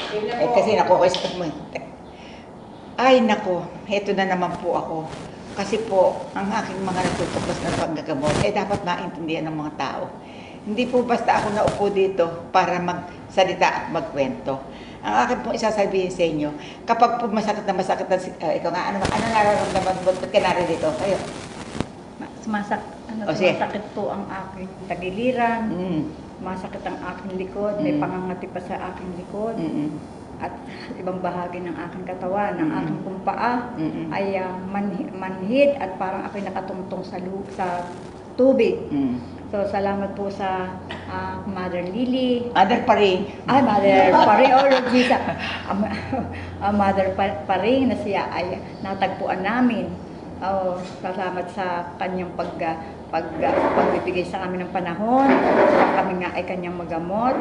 Kasi naku, sakit mo. Ay, nako, heto na naman po ako. Kasi po, ang aking mga natutuklas na paggagamot, dapat maintindihan ng mga tao. Hindi po basta ako naupo dito para magsalita at magkwento. Ang akin po isasabihin sa inyo, kapag po masakit na ikaw nga, ano nararamdaman mo? Ba't ka narito? Kayo? Sumasakit po ang aking tagiliran, masakit ang aking likod, may pangangati pa sa aking likod, at ibang bahagi ng aking katawan, ng aking kumpaa ay manhid at parang ako'y nakatungtong sa tubig. So, salamat po sa Mother Lily. Mother Paring. Mother Paring. Mother Paring na siya ay natagpuan namin. Salamat sa kanyang pagbibigay sa amin ng panahon. Kami nga ay kanyang magamot.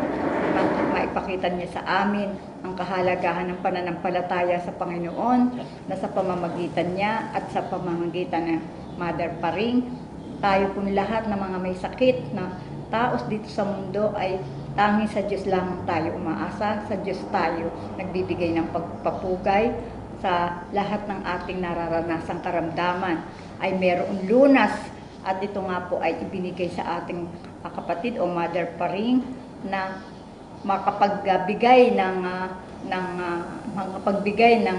Maipakita niya sa amin ang kahalagahan ng pananampalataya sa Panginoon na sa pamamagitan niya at sa pamamagitan ng Mother Paring. Tayo pong lahat na mga may sakit na taos dito sa mundo ay tanging sa Diyos lamang tayo umaasa. Sa Diyos tayo nagbibigay ng pagpapugay. Sa lahat ng ating nararanasang karamdaman ay mayroong lunas, at ito nga po ay ibinigay sa ating kapatid o Mother Paring na makapagbigay ng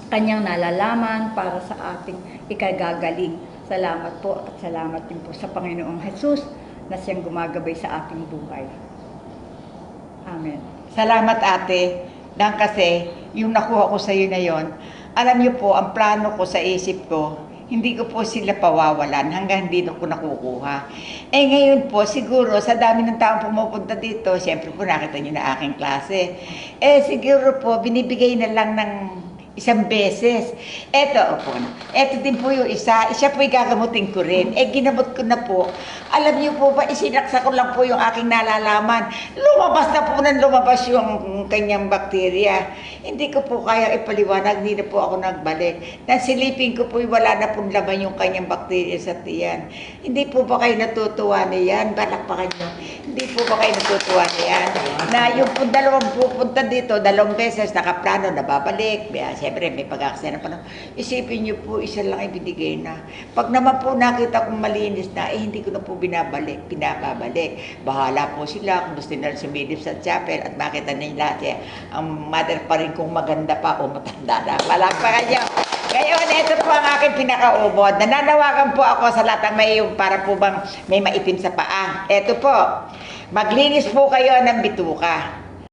kanyang nalalaman para sa ating ikagagaling. Salamat po at salamat din po sa Panginoong Jesus na siyang gumagabay sa ating buhay. Amen. Salamat, ate. Dahil kasi, yung nakuha ko sa iyo na yon, alam niyo po, ang plano ko sa isip ko, hindi ko po sila pawawalan hanggang hindi ko nakukuha. Ngayon po, siguro, sa dami ng taong pumupunta dito, siyempre po nakita niyo na aking klase. Siguro po, binibigay na lang ng isang beses. Eto din po yung isa po yung gagamutin ko rin. Ginamot ko na po. Alam niyo po ba, isinaksa ko lang po yung aking nalalaman. Lumabas na po nang lumabas yung kanyang bakterya. Hindi ko po kaya ipaliwanag, hindi na po ako nagbalik. Nasilipin ko po, wala na pong laman yung kanyang bakterya sa tiyan. Hindi po ba kayo natutuwa niyan? Balakpakan niyo. Hindi po ba kayo natutuwa niyan? Na yung dalawang pupunta dito, 2 beses, nakaplano, nababalik. Siyempre, may pag-aksaya na pa. Isipin niyo po, isa lang ibinigay na. Pag naman po nakita kong malinis na, hindi ko na po pinababalik. Bahala po sila kung gusto nila sumilip sa chapel at makita nila ang Mother Paring kung maganda pa o matanda na. Palakpakan niyo. Ngayon, ito po ang aking pinakaubod. Nananawagan po ako sa lahat ng may para po bang may maitim sa paa. Ito po, maglinis po kayo ng bituka.